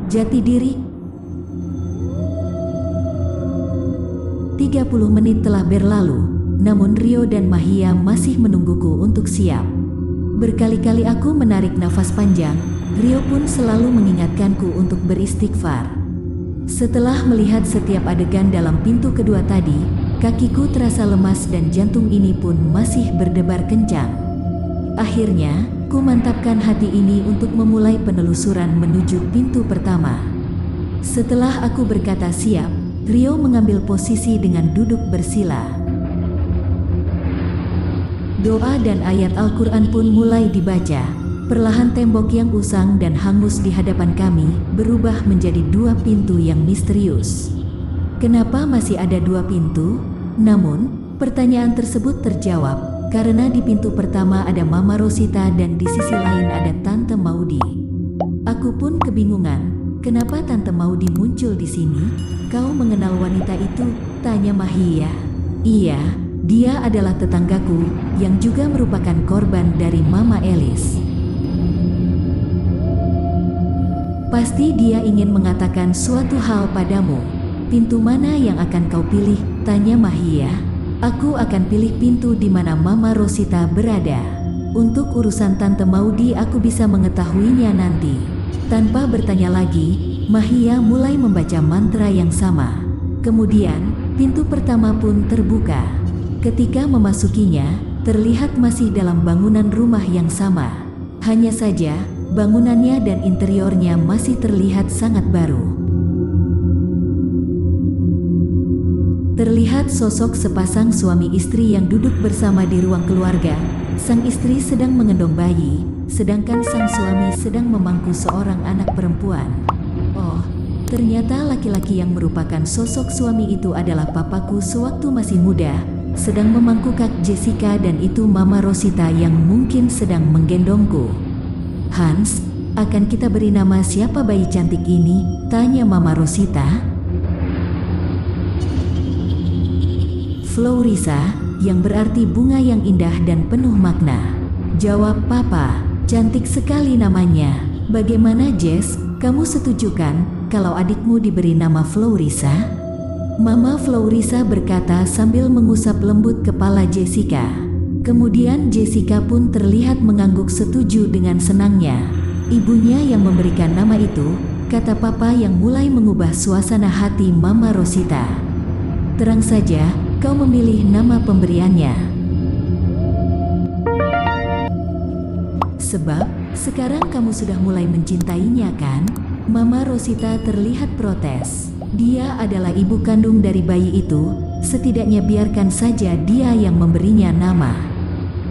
Jati diri. 30 menit telah berlalu, namun Rio dan Mahia masih menungguku untuk siap. Berkali-kali aku menarik nafas panjang, Rio pun selalu mengingatkanku untuk beristighfar. Setelah melihat setiap adegan dalam pintu kedua tadi, kakiku terasa lemas dan jantung ini pun masih berdebar kencang. Akhirnya, ku mantapkan hati ini untuk memulai penelusuran menuju pintu pertama. Setelah aku berkata siap, Rio mengambil posisi dengan duduk bersila. Doa dan ayat Al-Quran pun mulai dibaca. Perlahan tembok yang usang dan hangus di hadapan kami berubah menjadi dua pintu yang misterius. Kenapa masih ada dua pintu? Namun, pertanyaan tersebut terjawab karena di pintu pertama ada Mama Rosita dan di sisi lain ada Tante Maudi. Aku pun kebingungan, kenapa Tante Maudi muncul di sini? Kau mengenal wanita itu? Tanya Mahia. Iya, dia adalah tetanggaku yang juga merupakan korban dari Mama Elis. Pasti dia ingin mengatakan suatu hal padamu. Pintu mana yang akan kau pilih? Tanya Mahia. Aku akan pilih pintu di mana Mama Rosita berada. Untuk urusan Tante Maudi aku bisa mengetahuinya nanti. Tanpa bertanya lagi, Mahia mulai membaca mantra yang sama. Kemudian, pintu pertama pun terbuka. Ketika memasukinya, terlihat masih dalam bangunan rumah yang sama. Hanya saja, bangunannya dan interiornya masih terlihat sangat baru. Terlihat sosok sepasang suami istri yang duduk bersama di ruang keluarga. Sang istri sedang mengendong bayi, sedangkan sang suami sedang memangku seorang anak perempuan. Oh, ternyata laki-laki yang merupakan sosok suami itu adalah papaku sewaktu masih muda, sedang memangku Kak Jessica dan itu Mama Rosita yang mungkin sedang menggendongku. Hans, akan kita beri nama siapa bayi cantik ini? Tanya Mama Rosita. Florisa, yang berarti bunga yang indah dan penuh makna. Jawab Papa, cantik sekali namanya. Bagaimana Jess, kamu setuju kan kalau adikmu diberi nama Florisa? Mama Florisa berkata sambil mengusap lembut kepala Jessica. Kemudian Jessica pun terlihat mengangguk setuju dengan senangnya. Ibunya yang memberikan nama itu, kata Papa yang mulai mengubah suasana hati Mama Rosita. Terang saja, kau memilih nama pemberiannya. Sebab, sekarang kamu sudah mulai mencintainya kan? Mama Rosita terlihat protes. Dia adalah ibu kandung dari bayi itu, setidaknya biarkan saja dia yang memberinya nama.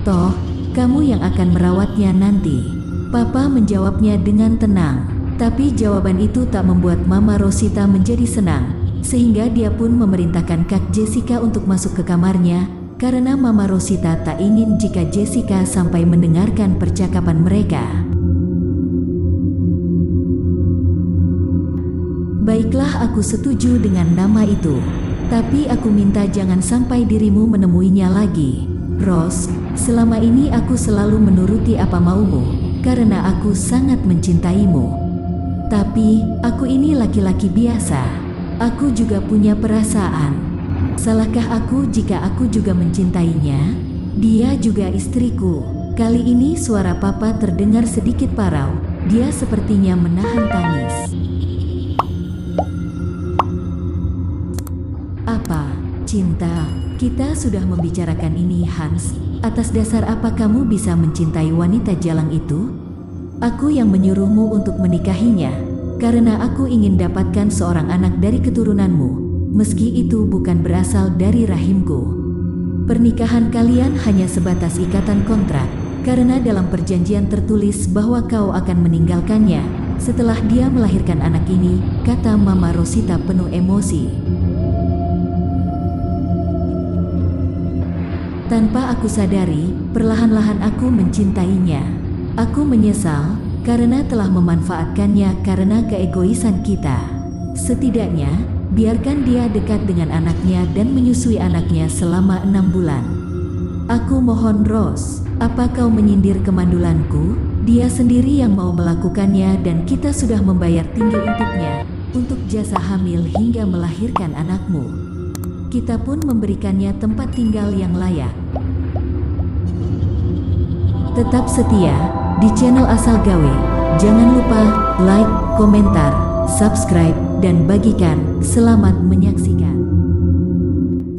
Toh, kamu yang akan merawatnya nanti. Papa menjawabnya dengan tenang. Tapi jawaban itu tak membuat Mama Rosita menjadi senang, sehingga dia pun memerintahkan Kak Jessica untuk masuk ke kamarnya, karena Mama Rosita tak ingin jika Jessica sampai mendengarkan percakapan mereka. Baiklah, aku setuju dengan nama itu. Tapi aku minta jangan sampai dirimu menemuinya lagi. Rose, selama ini aku selalu menuruti apa maumu, karena aku sangat mencintaimu. Tapi, aku ini laki-laki biasa. Aku juga punya perasaan. Salahkah aku jika aku juga mencintainya? Dia juga istriku. Kali ini suara Papa terdengar sedikit parau. Dia sepertinya menahan tangis. Apa? Cinta? Kita sudah membicarakan ini, Hans. Atas dasar apa kamu bisa mencintai wanita jalang itu? Aku yang menyuruhmu untuk menikahinya, karena aku ingin dapatkan seorang anak dari keturunanmu, meski itu bukan berasal dari rahimku. Pernikahan kalian hanya sebatas ikatan kontrak, karena dalam perjanjian tertulis bahwa kau akan meninggalkannya setelah dia melahirkan anak ini, kata Mama Rosita penuh emosi. Tanpa aku sadari, perlahan-lahan aku mencintainya. Aku menyesal karena telah memanfaatkannya karena keegoisan kita. Setidaknya, biarkan dia dekat dengan anaknya dan menyusui anaknya selama 6 bulan. Aku mohon Rose, apa kau menyindir kemandulanku? Dia sendiri yang mau melakukannya dan kita sudah membayar tinggi untuknya, untuk jasa hamil hingga melahirkan anakmu. Kita pun memberikannya tempat tinggal yang layak. Tetap setia di channel Asal Gawe. Jangan lupa like, komentar, subscribe, dan bagikan. Selamat menyaksikan.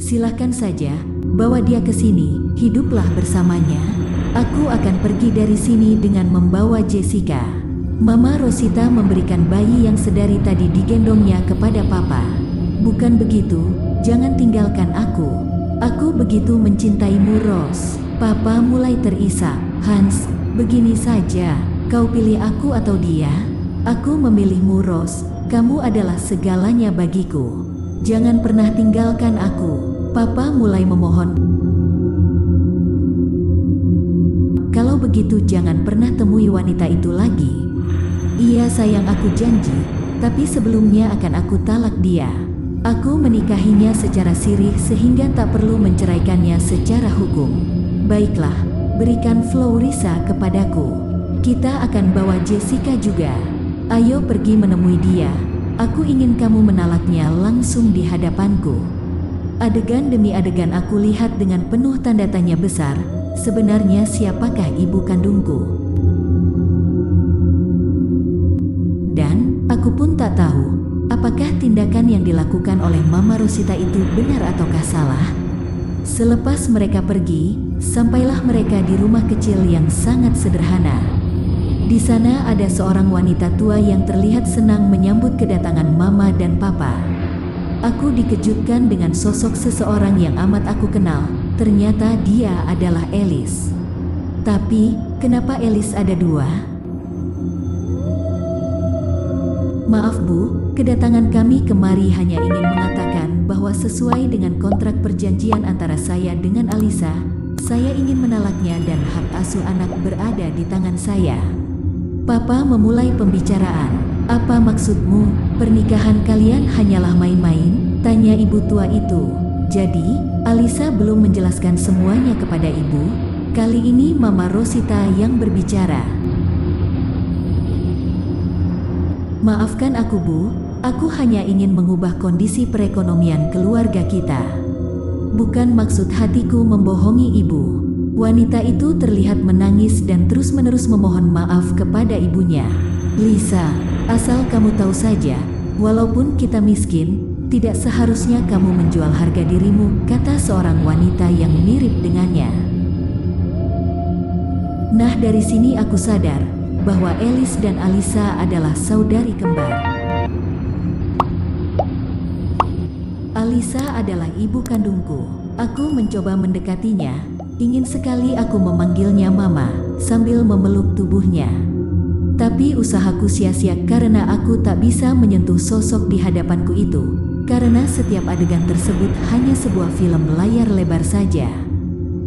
Silahkan saja bawa dia ke sini, hiduplah bersamanya. Aku akan pergi dari sini dengan membawa Jessica. Mama Rosita memberikan bayi yang sedari tadi digendongnya kepada papa. Bukan begitu, jangan tinggalkan aku. Aku begitu mencintaimu, Ros. Papa mulai terisak. Hans, begini saja, kau pilih aku atau dia? Aku memilihmu, Ros. Kamu adalah segalanya bagiku. Jangan pernah tinggalkan aku. Papa mulai memohon. Kalau begitu jangan pernah temui wanita itu lagi. Iya sayang, aku janji. Tapi sebelumnya akan aku talak dia. Aku menikahinya secara sirih sehingga tak perlu menceraikannya secara hukum. Baiklah, berikan Florisa kepadaku. Kita akan bawa Jessica juga. Ayo pergi menemui dia. Aku ingin kamu menalaknya langsung di hadapanku. Adegan demi adegan aku lihat dengan penuh tanda tanya besar. Sebenarnya siapakah ibu kandungku? Dan aku pun tak tahu apakah tindakan yang dilakukan oleh Mama Rosita itu benar ataukah salah. Selepas mereka pergi, sampailah mereka di rumah kecil yang sangat sederhana. Di sana ada seorang wanita tua yang terlihat senang menyambut kedatangan Mama dan Papa. Aku dikejutkan dengan sosok seseorang yang amat aku kenal. Ternyata dia adalah Elis. Tapi, kenapa Elis ada dua? Maaf Bu, kedatangan kami kemari hanya ingin mengatakan bahwa sesuai dengan kontrak perjanjian antara saya dengan Alisa, saya ingin menalaknya dan hak asuh anak berada di tangan saya. Papa memulai pembicaraan. Apa maksudmu? Pernikahan kalian hanyalah main-main? Tanya ibu tua itu. Jadi, Alisa belum menjelaskan semuanya kepada ibu. Kali ini Mama Rosita yang berbicara. Maafkan aku Bu, aku hanya ingin mengubah kondisi perekonomian keluarga kita. Bukan maksud hatiku membohongi ibu. Wanita itu terlihat menangis dan terus-menerus memohon maaf kepada ibunya. Lisa, asal kamu tahu saja, walaupun kita miskin, tidak seharusnya kamu menjual harga dirimu, kata seorang wanita yang mirip dengannya. Nah, dari sini aku sadar bahwa Elis dan Alisa adalah saudari kembar. Alisa adalah ibu kandungku. Aku mencoba mendekatinya, ingin sekali aku memanggilnya Mama, sambil memeluk tubuhnya. Tapi usahaku sia-sia karena aku tak bisa menyentuh sosok di hadapanku itu. Karena setiap adegan tersebut hanya sebuah film layar lebar saja.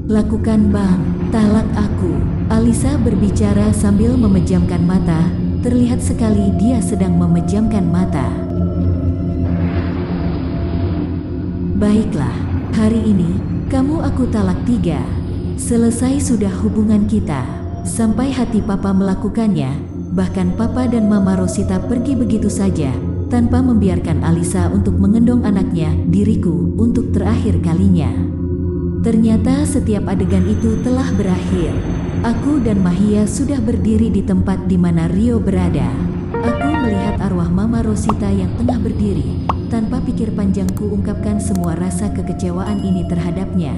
Lakukan Bang, talak aku. Alisa berbicara sambil memejamkan mata. Terlihat sekali dia sedang memejamkan mata. Baiklah, hari ini kamu aku talak 3. Selesai sudah hubungan kita. Sampai hati Papa melakukannya. Bahkan Papa dan Mama Rosita pergi begitu saja, tanpa membiarkan Alisa untuk mengendong anaknya, diriku, untuk terakhir kalinya. Ternyata setiap adegan itu telah berakhir. Aku dan Mahia sudah berdiri di tempat di mana Rio berada. Aku melihat arwah Mama Rosita yang tengah berdiri. Tanpa pikir panjang ku ungkapkan semua rasa kekecewaan ini terhadapnya.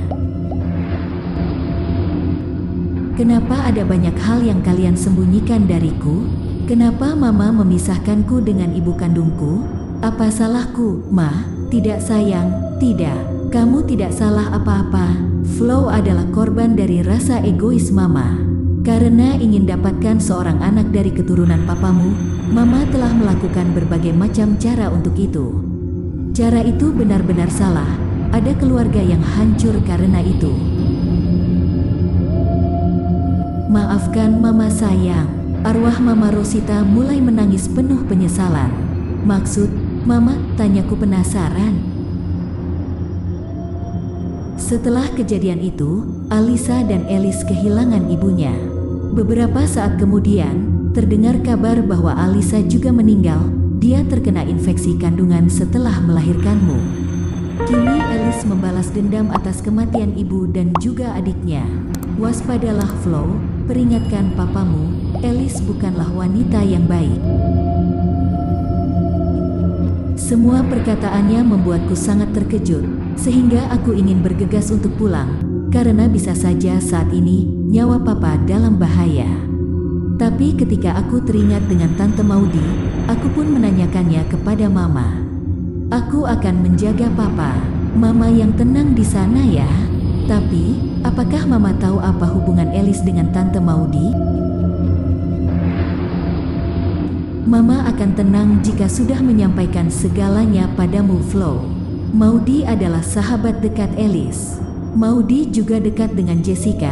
Kenapa ada banyak hal yang kalian sembunyikan dariku? Kenapa Mama memisahkanku dengan ibu kandungku? Apa salahku, Ma? Tidak sayang, tidak. Kamu tidak salah apa-apa. Flo adalah korban dari rasa egois Mama. Karena ingin dapatkan seorang anak dari keturunan papamu, Mama telah melakukan berbagai macam cara untuk itu. Cara itu benar-benar salah. Ada keluarga yang hancur karena itu. Maafkan Mama sayang. Arwah Mama Rosita mulai menangis penuh penyesalan. Maksud, Mama, tanyaku penasaran. Setelah kejadian itu, Alisa dan Elis kehilangan ibunya. Beberapa saat kemudian, terdengar kabar bahwa Alisa juga meninggal. Dia terkena infeksi kandungan setelah melahirkanmu. Kini Alice membalas dendam atas kematian ibu dan juga adiknya. Waspadalah Flo, peringatkan papamu, Alice bukanlah wanita yang baik. Semua perkataannya membuatku sangat terkejut, sehingga aku ingin bergegas untuk pulang, karena bisa saja saat ini nyawa papa dalam bahaya. Tapi ketika aku teringat dengan Tante Maudi, aku pun menanyakannya kepada Mama. Aku akan menjaga papa, Mama yang tenang di sana ya. Tapi, apakah Mama tahu apa hubungan Alice dengan Tante Maudi? Mama akan tenang jika sudah menyampaikan segalanya padamu, Flo. Maudi adalah sahabat dekat Alice. Maudi juga dekat dengan Jessica,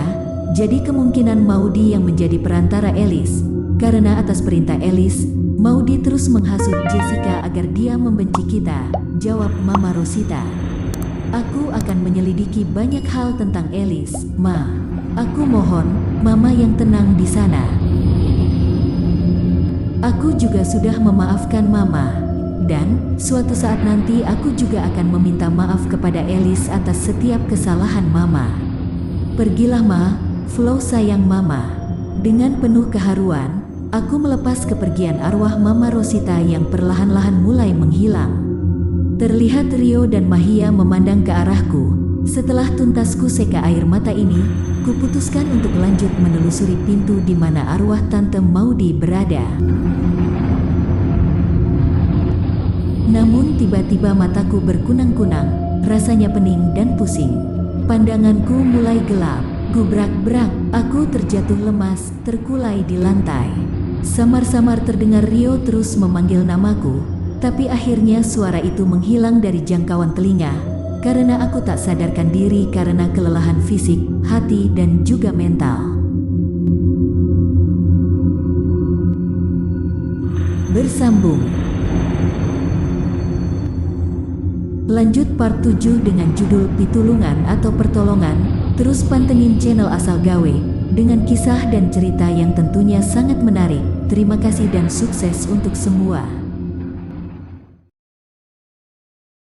jadi kemungkinan Maudi yang menjadi perantara Alice. Karena atas perintah Alice, Maudi terus menghasut Jessica agar dia membenci kita, jawab Mama Rosita. Aku akan menyelidiki banyak hal tentang Alice, Ma. Aku mohon, Mama yang tenang di sana. Aku juga sudah memaafkan Mama. Dan, suatu saat nanti aku juga akan meminta maaf kepada Alice atas setiap kesalahan Mama. Pergilah Ma, Flo sayang Mama. Dengan penuh keharuan, aku melepas kepergian arwah Mama Rosita yang perlahan-lahan mulai menghilang. Terlihat Rio dan Mahia memandang ke arahku. Setelah tuntasku seka air mata ini, kuputuskan untuk lanjut menelusuri pintu di mana arwah Tante Maudi berada. Namun tiba-tiba mataku berkunang-kunang, rasanya pening dan pusing. Pandanganku mulai gelap, gubrak-brak, aku terjatuh lemas, terkulai di lantai. Samar-samar terdengar Rio terus memanggil namaku, tapi akhirnya suara itu menghilang dari jangkauan telinga, karena aku tak sadarkan diri karena kelelahan fisik, hati, dan juga mental. Bersambung. Lanjut part 7 dengan judul Pitulungan atau Pertolongan. Terus pantengin channel Asal Gawe dengan kisah dan cerita yang tentunya sangat menarik. Terima kasih dan sukses untuk semua.